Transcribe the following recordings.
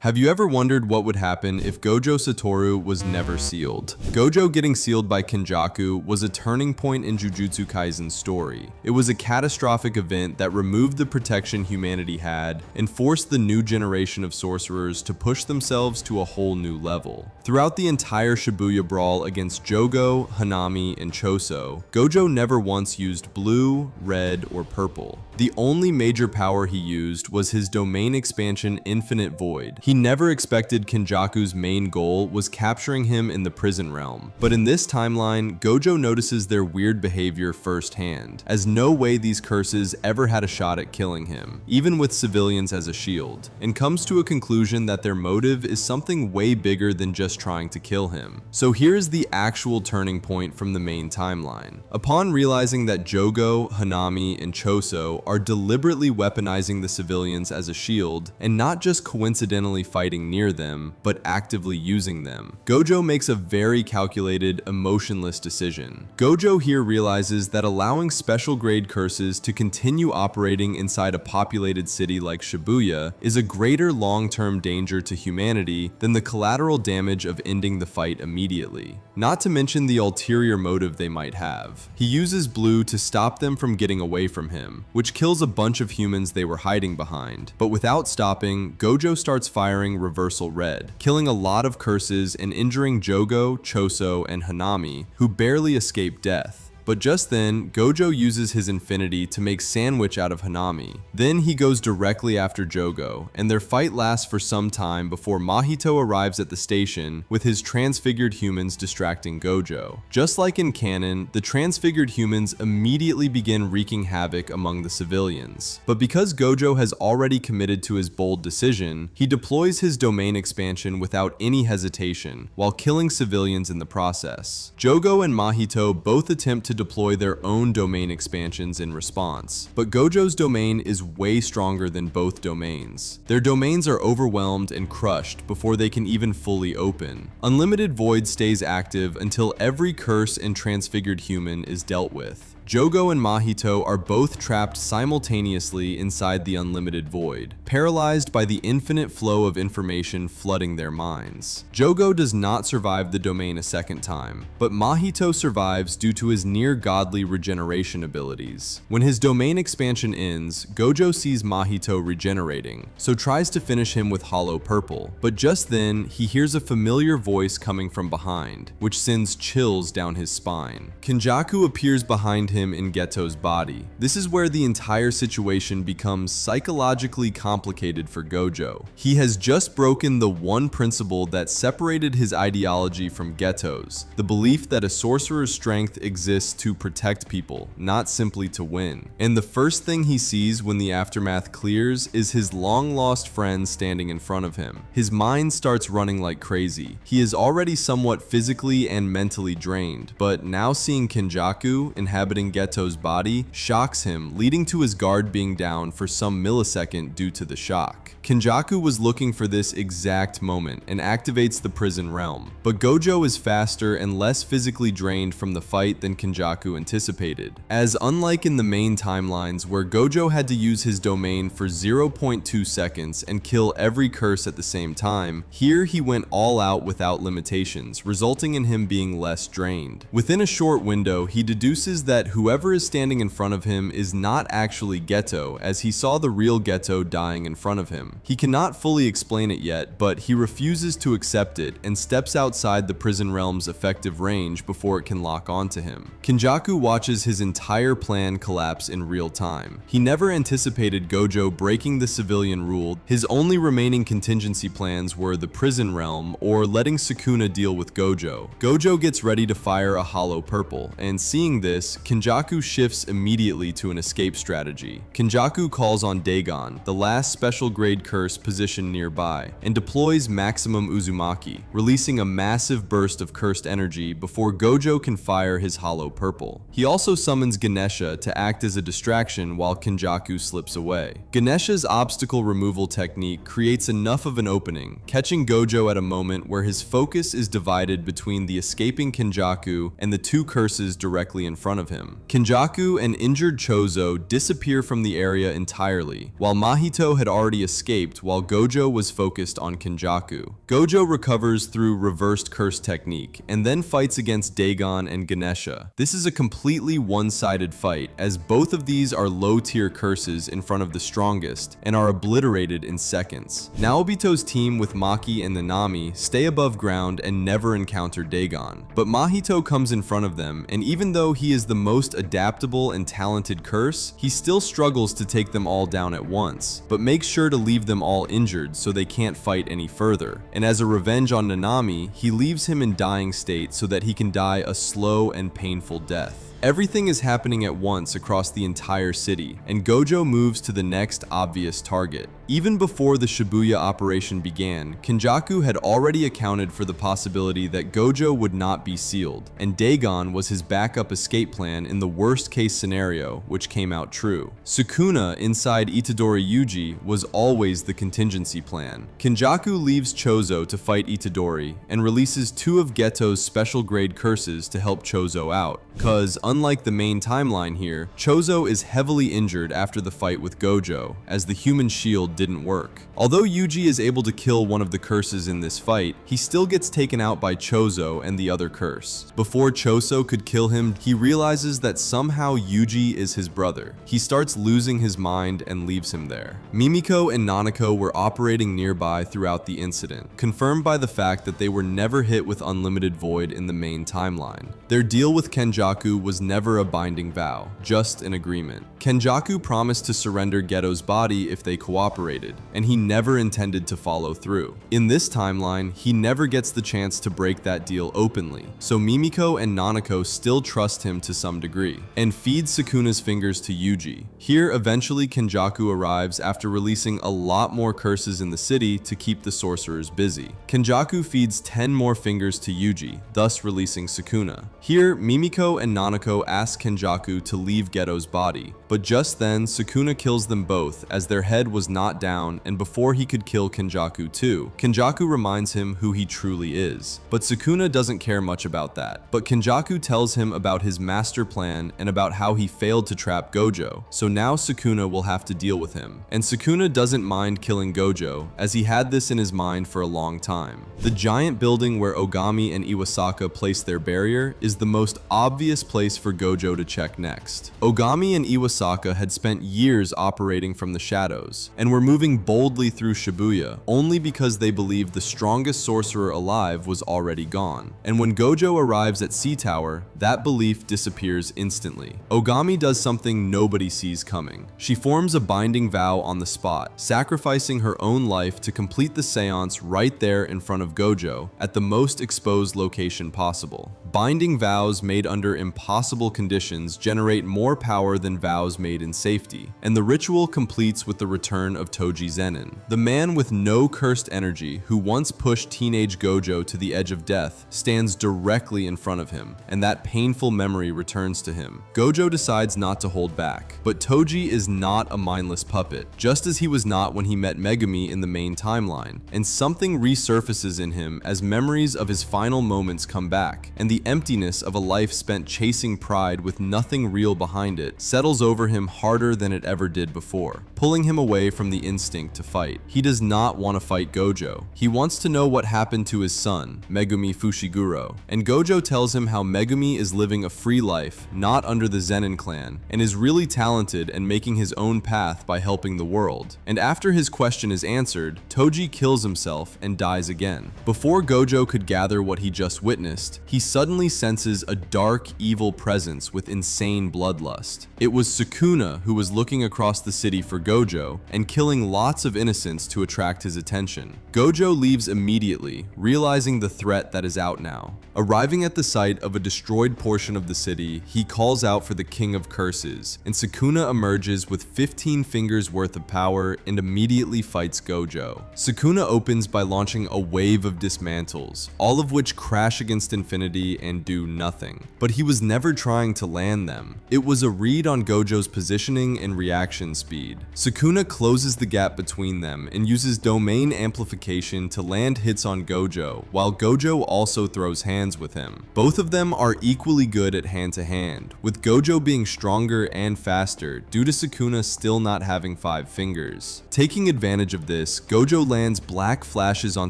Have you ever wondered what would happen if Gojo Satoru was never sealed? Gojo getting sealed by Kenjaku was a turning point in Jujutsu Kaisen's story. It was a catastrophic event that removed the protection humanity had and forced the new generation of sorcerers to push themselves to a whole new level. Throughout the entire Shibuya brawl against Jogo, Hanami, and Choso, Gojo never once used blue, red, or purple. The only major power he used was his domain expansion Infinite Void. He never expected Kenjaku's main goal was capturing him in the prison realm. But in this timeline, Gojo notices their weird behavior firsthand, as no way these curses ever had a shot at killing him, even with civilians as a shield, and comes to a conclusion that their motive is something way bigger than just trying to kill him. So here's the actual turning point from the main timeline. Upon realizing that Jogo, Hanami, and Choso are deliberately weaponizing the civilians as a shield, and not just coincidentally fighting near them, but actively using them, Gojo makes a very calculated, emotionless decision. Gojo here realizes that allowing special grade curses to continue operating inside a populated city like Shibuya is a greater long-term danger to humanity than the collateral damage of ending the fight immediately. Not to mention the ulterior motive they might have. He uses blue to stop them from getting away from him, which kills a bunch of humans they were hiding behind. But without stopping, Gojo starts firing reversal red, killing a lot of curses and injuring Jogo, Choso, and Hanami, who barely escape death. But just then, Gojo uses his infinity to make sandwich out of Hanami. Then he goes directly after Jogo, and their fight lasts for some time before Mahito arrives at the station with his transfigured humans distracting Gojo. Just like in canon, the transfigured humans immediately begin wreaking havoc among the civilians. But because Gojo has already committed to his bold decision, he deploys his domain expansion without any hesitation, while killing civilians in the process. Jogo and Mahito both attempt to deploy their own domain expansions in response, but Gojo's domain is way stronger than both domains. Their domains are overwhelmed and crushed before they can even fully open. Unlimited Void stays active until every curse and transfigured human is dealt with. Jogo and Mahito are both trapped simultaneously inside the Unlimited Void, paralyzed by the infinite flow of information flooding their minds. Jogo does not survive the domain a second time, but Mahito survives due to his near-godly regeneration abilities. When his domain expansion ends, Gojo sees Mahito regenerating, so tries to finish him with Hollow Purple, but just then, he hears a familiar voice coming from behind, which sends chills down his spine. Kenjaku appears behind him in Geto's body. This is where the entire situation becomes psychologically complicated for Gojo. He has just broken the one principle that separated his ideology from Geto's, the belief that a sorcerer's strength exists to protect people, not simply to win. And the first thing he sees when the aftermath clears is his long-lost friend standing in front of him. His mind starts running like crazy. He is already somewhat physically and mentally drained, but now seeing Kenjaku inhabiting Geto's body shocks him, leading to his guard being down for some millisecond due to the shock. Kenjaku was looking for this exact moment and activates the prison realm, but Gojo is faster and less physically drained from the fight than Kenjaku anticipated, as unlike in the main timelines where Gojo had to use his domain for 0.2 seconds and kill every curse at the same time, here he went all out without limitations, resulting in him being less drained. Within a short window, he deduces that whoever is standing in front of him is not actually Geto, as he saw the real Geto dying in front of him. He cannot fully explain it yet, but he refuses to accept it and steps outside the prison realm's effective range before it can lock onto him. Kenjaku watches his entire plan collapse in real time. He never anticipated Gojo breaking the civilian rule. His only remaining contingency plans were the prison realm or letting Sukuna deal with Gojo. Gojo gets ready to fire a Hollow Purple, and seeing this, Kenjaku shifts immediately to an escape strategy. Kenjaku calls on Dagon, the last special grade curse positioned nearby, and deploys Maximum Uzumaki, releasing a massive burst of cursed energy before Gojo can fire his Hollow Purple. He also summons Ganesha to act as a distraction while Kenjaku slips away. Ganesha's obstacle removal technique creates enough of an opening, catching Gojo at a moment where his focus is divided between the escaping Kenjaku and the two curses directly in front of him. Kenjaku and injured Choso disappear from the area entirely, while Mahito had already escaped escaped while Gojo was focused on Kenjaku. Gojo recovers through reversed curse technique and then fights against Dagon and Ganesha. This is a completely one-sided fight, as both of these are low-tier curses in front of the strongest and are obliterated in seconds. Naobito's team with Maki and Nanami stay above ground and never encounter Dagon, but Mahito comes in front of them, and even though he is the most adaptable and talented curse, he still struggles to take them all down at once, but makes sure to leave them all injured so they can't fight any further. And as a revenge on Nanami, he leaves him in dying state so that he can die a slow and painful death. Everything is happening at once across the entire city, and Gojo moves to the next obvious target. Even before the Shibuya operation began, Kenjaku had already accounted for the possibility that Gojo would not be sealed, and Dagon was his backup escape plan in the worst-case scenario, which came out true. Sukuna inside Itadori Yuji was always the contingency plan. Kenjaku leaves Chozo to fight Itadori, and releases 2 of Geto's special-grade curses to help Chozo out, cause unlike the main timeline here, Chozo is heavily injured after the fight with Gojo, as the human shield didn't work. Although Yuji is able to kill one of the curses in this fight, he still gets taken out by Chozo and the other curse. Before Chozo could kill him, he realizes that somehow Yuji is his brother. He starts losing his mind and leaves him there. Mimiko and Nanako were operating nearby throughout the incident, confirmed by the fact that they were never hit with unlimited void in the main timeline. Their deal with Kenjaku was never a binding vow, just an agreement. Kenjaku promised to surrender Geto's body if they cooperated, and he never intended to follow through. In this timeline, he never gets the chance to break that deal openly, so Mimiko and Nanako still trust him to some degree, and feed Sukuna's fingers to Yuji. Here, eventually Kenjaku arrives after releasing a lot more curses in the city to keep the sorcerers busy. Kenjaku feeds 10 more fingers to Yuji, thus releasing Sukuna. Here, Mimiko and Nanako ask Kenjaku to leave Geto's body, but just then Sukuna kills them both as their head was not down, and before he could kill Kenjaku too, Kenjaku reminds him who he truly is. But Sukuna doesn't care much about that, but Kenjaku tells him about his master plan and about how he failed to trap Gojo, so now Sukuna will have to deal with him. And Sukuna doesn't mind killing Gojo, as he had this in his mind for a long time. The giant building where Ogami and Iwasaka placed their barrier is the most obvious place for Gojo to check next. Ogami and Iwasaka had spent years operating from the shadows, and were moving boldly through Shibuya only because they believed the strongest sorcerer alive was already gone. And when Gojo arrives at Sea Tower, that belief disappears instantly. Ogami does something nobody sees coming. She forms a binding vow on the spot, sacrificing her own life to complete the seance right there in front of Gojo at the most exposed location possible. Binding vows made under impossible conditions generate more power than vows made in safety, and the ritual completes with the return of Toji Zenin. The man with no cursed energy who once pushed teenage Gojo to the edge of death stands directly in front of him, and that painful memory returns to him. Gojo decides not to hold back, but Toji is not a mindless puppet, just as he was not when he met Megumi in the main timeline, and something resurfaces in him as memories of his final moments come back, and the emptiness of a life spent chasing pride with nothing real behind it settles over him harder than it ever did before, pulling him away from the instinct to fight. He does not want to fight Gojo. He wants to know what happened to his son, Megumi Fushiguro, and Gojo tells him how Megumi is living a free life, not under the Zenin clan, and is really talented and making his own path by helping the world. And after his question is answered, Toji kills himself and dies again. Before Gojo could gather what he just witnessed, he suddenly senses a dark, evil presence with insane bloodlust. It was Sukuna who was looking across the city for Gojo and killing lots of innocents to attract his attention. Gojo leaves immediately, realizing the threat that is out now. Arriving at the site of a destroyed portion of the city, he calls out for the King of Curses, and Sukuna emerges with 15 fingers worth of power and immediately fights Gojo. Sukuna opens by launching a wave of dismantles, all of which crash against infinity and do nothing. But he was never never trying to land them. It was a read on Gojo's positioning and reaction speed. Sukuna closes the gap between them and uses domain amplification to land hits on Gojo, while Gojo also throws hands with him. Both of them are equally good at hand-to-hand, with Gojo being stronger and faster due to Sukuna still not having 5 fingers. Taking advantage of this, Gojo lands black flashes on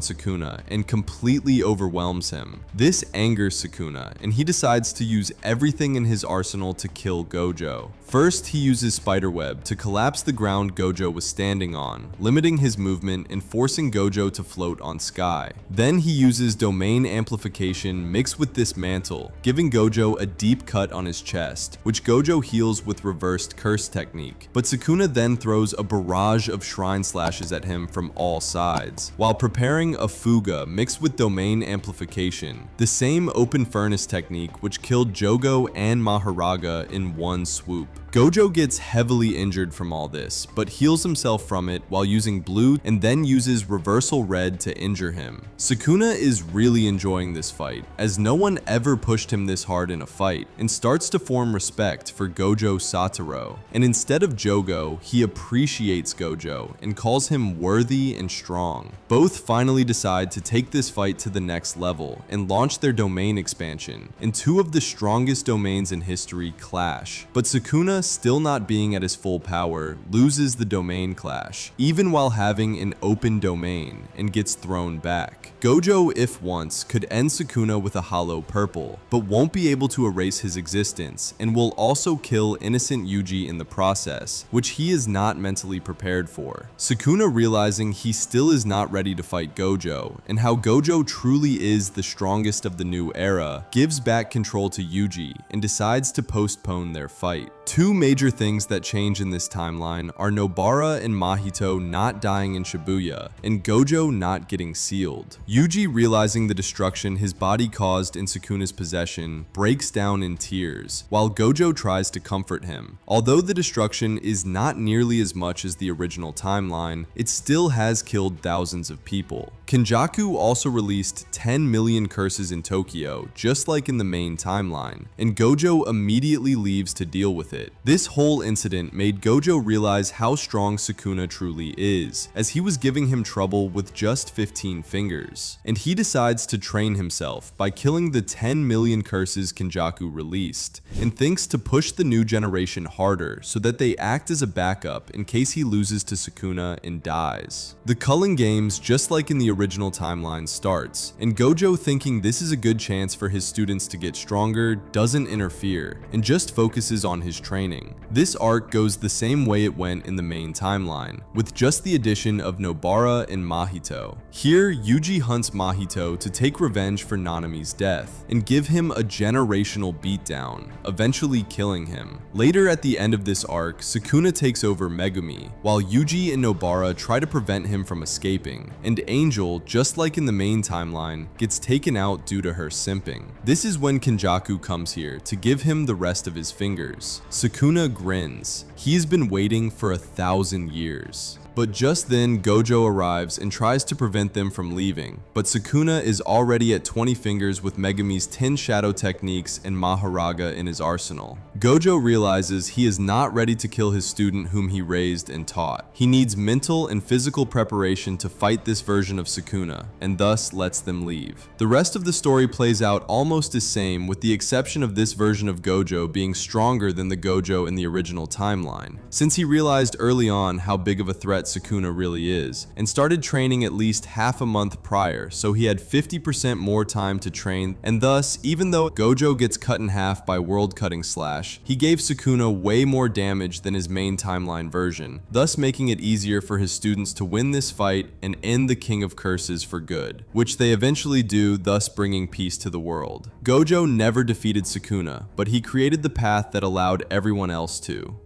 Sukuna and completely overwhelms him. This angers Sukuna, and he decides to use everything in his arsenal to kill Gojo. First, he uses Spiderweb to collapse the ground Gojo was standing on, limiting his movement and forcing Gojo to float on sky. Then he uses domain amplification mixed with Dismantle, giving Gojo a deep cut on his chest, which Gojo heals with reversed curse technique. But Sukuna then throws a barrage of shrine slashes at him from all sides, while preparing a Fuga mixed with domain amplification, the same open furnace technique which killed Jogo and Maharaga in one swoop. Gojo gets heavily injured from all this, but heals himself from it while using blue and then uses reversal red to injure him. Sukuna is really enjoying this fight, as no one ever pushed him this hard in a fight, and starts to form respect for Gojo Satoru. And instead of Jogo, he appreciates Gojo and calls him worthy and strong. Both finally decide to take this fight to the next level and launch their domain expansion, and 2 of the strongest domains in history clash. But Sukuna, still not being at his full power, loses the domain clash, even while having an open domain, and gets thrown back. Gojo, if once, could end Sukuna with a hollow purple, but won't be able to erase his existence, and will also kill innocent Yuji in the process, which he is not mentally prepared for. Sukuna, realizing he still is not ready to fight Gojo, and how Gojo truly is the strongest of the new era, gives back control to Yuji, and decides to postpone their fight. 2 major things that change in this timeline are Nobara and Mahito not dying in Shibuya, and Gojo not getting sealed. Yuji, realizing the destruction his body caused in Sukuna's possession, breaks down in tears, while Gojo tries to comfort him. Although the destruction is not nearly as much as the original timeline, it still has killed thousands of people. Kenjaku also released 10 million curses in Tokyo, just like in the main timeline, and Gojo immediately leaves to deal with it. This whole incident made Gojo realize how strong Sukuna truly is, as he was giving him trouble with just 15 fingers. And he decides to train himself by killing the 10 million curses Kenjaku released, and thinks to push the new generation harder so that they act as a backup in case he loses to Sukuna and dies. The culling games, just like in the original timeline, starts, and Gojo, thinking this is a good chance for his students to get stronger, doesn't interfere, and just focuses on his training. This arc goes the same way it went in the main timeline, with just the addition of Nobara and Mahito. Here, Yuji hunts Mahito to take revenge for Nanami's death, and give him a generational beatdown, eventually killing him. Later at the end of this arc, Sukuna takes over Megumi, while Yuji and Nobara try to prevent him from escaping, and Angel, just like in the main timeline, gets taken out due to her simping. This is when Kenjaku comes here to give him the rest of his fingers. Sukuna grins. He's been waiting for 1,000 years. But just then, Gojo arrives and tries to prevent them from leaving, but Sukuna is already at 20 fingers with Megumi's 10 shadow techniques and Maharaga in his arsenal. Gojo realizes he is not ready to kill his student whom he raised and taught. He needs mental and physical preparation to fight this version of Sukuna, and thus lets them leave. The rest of the story plays out almost the same, with the exception of this version of Gojo being stronger than the Gojo in the original timeline, since he realized early on how big of a threat Sukuna really is, and started training at least half a month prior, so he had 50% more time to train, and thus, even though Gojo gets cut in half by World Cutting Slash, he gave Sukuna way more damage than his main timeline version, thus making it easier for his students to win this fight and end the King of Curses for good, which they eventually do, thus bringing peace to the world. Gojo never defeated Sukuna, but he created the path that allowed everyone else to.